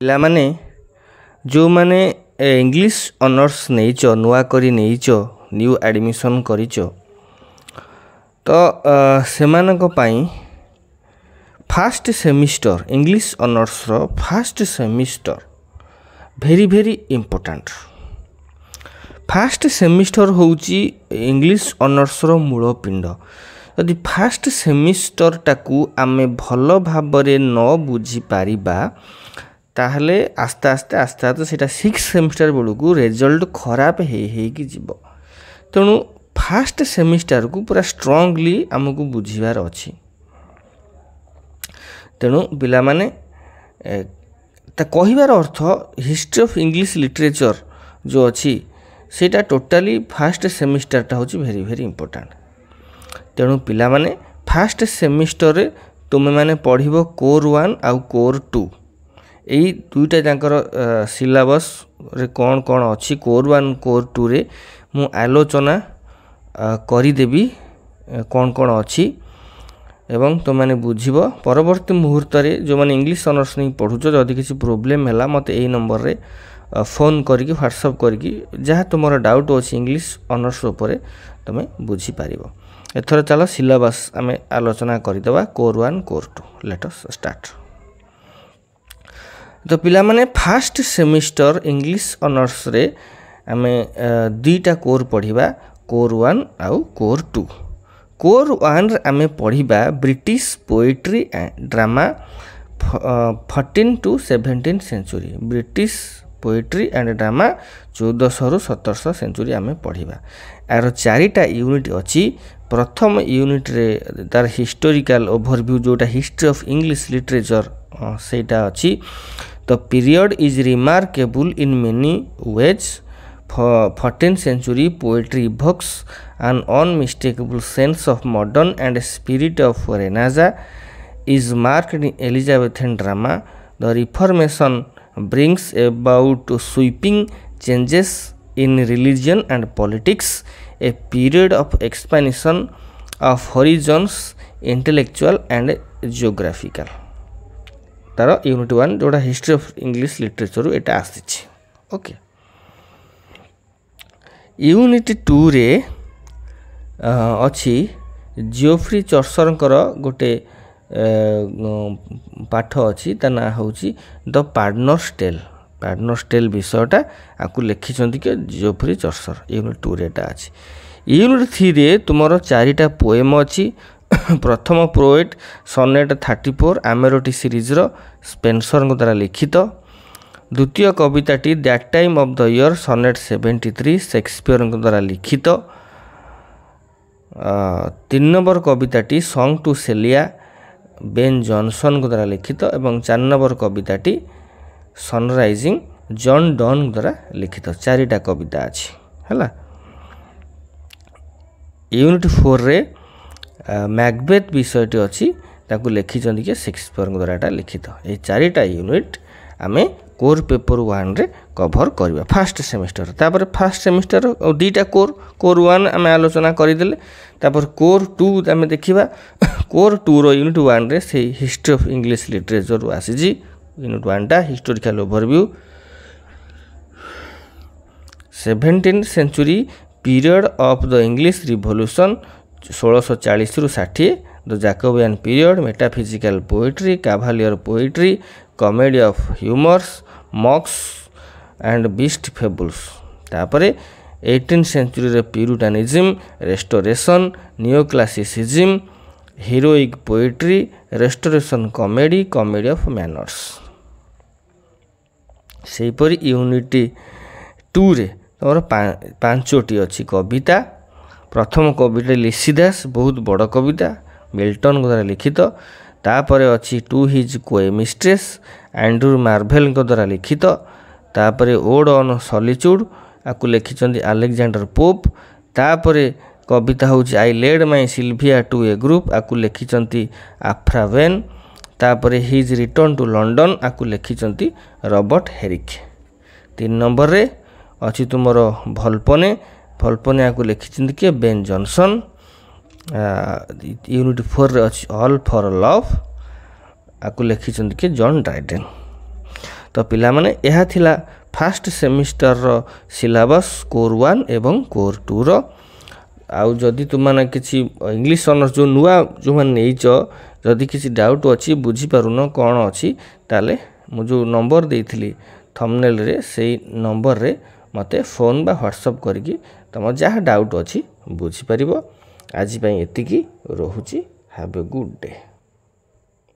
ପିଲାମାନେ ଯେଉଁମାନେ English honours ନେଇଛ ନୂଆ କରି ନେଇଛ ନ୍ୟୁ ଆଡ଼ମିସନ୍ କରିଛ ତ ସେମାନଙ୍କ ପାଇଁ ଫାଷ୍ଟ ସେମିଷ୍ଟର ଇଂଲିଶ ଅନର୍ସର first semester very important. First semester ହେଉଛି ଇଂଲିଶ ଅନର୍ସର ମୂଳପିଣ୍ଡ। ଯଦି ଫାଷ୍ଟ ସେମିଷ୍ଟରଟାକୁ ଆମେ ଭଲ ଭାବରେ ନ ବୁଝିପାରିବା ତାହେଲେ ଆସ୍ତେ ଆସ୍ତେ ସେଇଟା ସିକ୍ସ ସେମିଷ୍ଟର ବେଳକୁ ରେଜଲ୍ଟ ଖରାପ ହେଇକି ଯିବ। ତେଣୁ ଫାଷ୍ଟ ସେମିଷ୍ଟରକୁ ପୁରା ଷ୍ଟ୍ରଙ୍ଗଲି ଆମକୁ ବୁଝିବାର ଅଛି। ତେଣୁ ପିଲାମାନେ ତା କହିବାର ଅର୍ଥ ହିଷ୍ଟ୍ରି ଅଫ୍ ଇଂଲିଶ ଲିଟରେଚର ଯେଉଁ ଅଛି ସେଇଟା ଟୋଟାଲି ଫାଷ୍ଟ ସେମିଷ୍ଟରଟା ହେଉଛି ଭେରି ଇମ୍ପୋର୍ଟାଣ୍ଟ। ତେଣୁ ପିଲାମାନେ ଫାଷ୍ଟ ସେମିଷ୍ଟରରେ ତୁମେମାନେ ପଢ଼ିବ କୋର୍ 1 ଆଉ କୋର୍ 2 ଏଇ ଦୁଇଟା ଯାଙ୍କର ସିଲାବସ୍ରେ କ'ଣ ଅଛି କୋର୍ 1 କୋର୍ 2ରେ ମୁଁ ଆଲୋଚନା କରିଦେବି କ'ଣ ଅଛି ଏବଂ ତୁମମାନେ ବୁଝିବ। ପରବର୍ତ୍ତୀ ମୁହୂର୍ତ୍ତରେ ଯେଉଁମାନେ ଇଂଲିଶ ଅନର୍ସ ନେଇ ପଢ଼ୁଛ ଯଦି କିଛି ପ୍ରୋବ୍ଲେମ୍ ହେଲା ମୋତେ ଏଇ ନମ୍ବରରେ ଫୋନ୍ କରିକି ହ୍ୱାଟ୍ସଆପ୍ କରିକି ଯାହା ତୁମର ଡାଉଟ୍ ଅଛି ଇଂଲିଶ ଅନର୍ସ ଉପରେ ତୁମେ ବୁଝିପାରିବ। ଏଥର ଚାଲ ସିଲାବସ୍ ଆମେ ଆଲୋଚନା କରିଦେବା କୋର୍ 1 କୋର୍ 2 ଲେଟ୍ ଅସ୍ ଷ୍ଟାର୍ଟ। ତ ପିଲାମାନେ ଫାଷ୍ଟ ସେମିଷ୍ଟର ଇଂଲିଶ ଅନର୍ସରେ ଆମେ ଦୁଇଟା କୋର୍ ପଢ଼ିବା କୋର୍ 1 ଆଉ କୋର୍ 2। କୋର୍ 1ରେ ଆମେ ପଢ଼ିବା British poetry and drama 14 to 17 century. British poetry and drama 1400ରୁ 1700 ସେଞ୍ଚୁରୀ ଆମେ ପଢ଼ିବା। ଏହାର 4ଟା ୟୁନିଟ୍ ଅଛି। ପ୍ରଥମ ୟୁନିଟ୍ରେ ତାର ହିଷ୍ଟୋରିକାଲ ଓଭରଭ୍ୟୁ ଯେଉଁଟା ହିଷ୍ଟ୍ରି ଅଫ୍ ଇଂଲିଶ ଲିଟରେଚର ସେଇଟା ଅଛି। The period is remarkable in many ways. 14th century poetry evokes an unmistakable sense of modern and spirit of Renaissance is marked in Elizabethan drama. The Reformation brings about sweeping changes in religion and politics, a period of expansion of horizons intellectual and geographical. तार unit 1 जोड़ा history of English literature Etah आसीछि। Okay unit 2 रे अच्छी जियोफ्री चर्सरंकर गोटे पाठ अच्छी ता ना होची द पार्डनर्स टेल। पार्डनर्स टेल विषयटा आपको लिखिछंती के जियोफ्री चर्सर यूनिट 2 रे एटा अछि। यूनिट 3 रे तुमरो 4टा पोएम अछि। प्रथम पोएट सनेट 34 एमेरोटी सीरीज रो स्पेंसर द्वारा लिखित। द्वितीय कविताटी that time of the year sonnet 73 Shakespeare द्वारा लिखित। 3 नंबर कविताटी song to Celia Ben Jonson द्वारा लिखित एवं 4 नंबर कविताटी सनराइजिंग जॉन डन द्वारा लिखित। 4टा कविता अछि हला। यूनिट 4 रे मैकबेथ विषयटी अच्छी ताकू लिखिछंती के शेक्सपियर द्वारा लिखित। ये 4टा यूनिट आमे कोर पेपर 1 रे कवर करबा फर्स्ट सेमिस्टर। तापर फर्स्ट सेमिस्टर और दुईटा कोर 1 आमे आलोचना करिदेले। तापर कोर 2 आमे देखिबा। कोर 2 रो यूनिट 1 रे से हिस्ट्री ऑफ इंग्लिश लिटरेचर आसी जी। यूनिट 1 टा historical overview 17th century period of the English revolution 1640 रु 60। The Jacobean period metaphysical poetry cavalier poetry comedy of humours mocks and beast fables. तापरे 18th century रे Puritanism restoration neo classicism heroic poetry restoration comedy comedy of manners. सेहीपरि unit 2 रे तमर 5टी अच्छी कविता। प्रथम कविता लिसिदास बहुत बड़ कविता मिल्टन द्वारा लिखित। तापर अच्छी टू हिज कोए मिस्ट्रेस एंड्रू मार्भेल द्वारा लिखित। तापर ओड ऑन सॉलिट्यूड आपको लिखिं अलेक्जेंडर पोप। तापर कविता हूँ I led my Silvia to a group आपको लिखिं आफ्रा वेन। तापर हिज रिटर्न टू लंडन आपको लिखिं रॉबर्ट हेरिक। 3 नंबर रे अच्छी तुमर भलपने भलपने आपको लिखिं के बेन जॉनसन। यूनिट 4 रे अच्छी ऑल फॉर लव आपको लिखिं के जॉन ड्राइडेन। तो पिला माने यह थिला फास्ट सेमिस्टर रो सिलेबस कोर 1 एवं कोर 2 रो आउ जदि तुम माने किछि इंग्लिश ऑनर्स जो नुआ जो माने नेइच जदि किछि डाउट अछि बुझी पारुनो कोन अछि ताले मु जो नंबर देइथिली थंबनेल रे सेही नंबर रे मते फोन बा व्हाट्सएप करके तुम जहा डाउट अछि बुझी परिबो। आज पई एतिकी रहुची। Have a good day.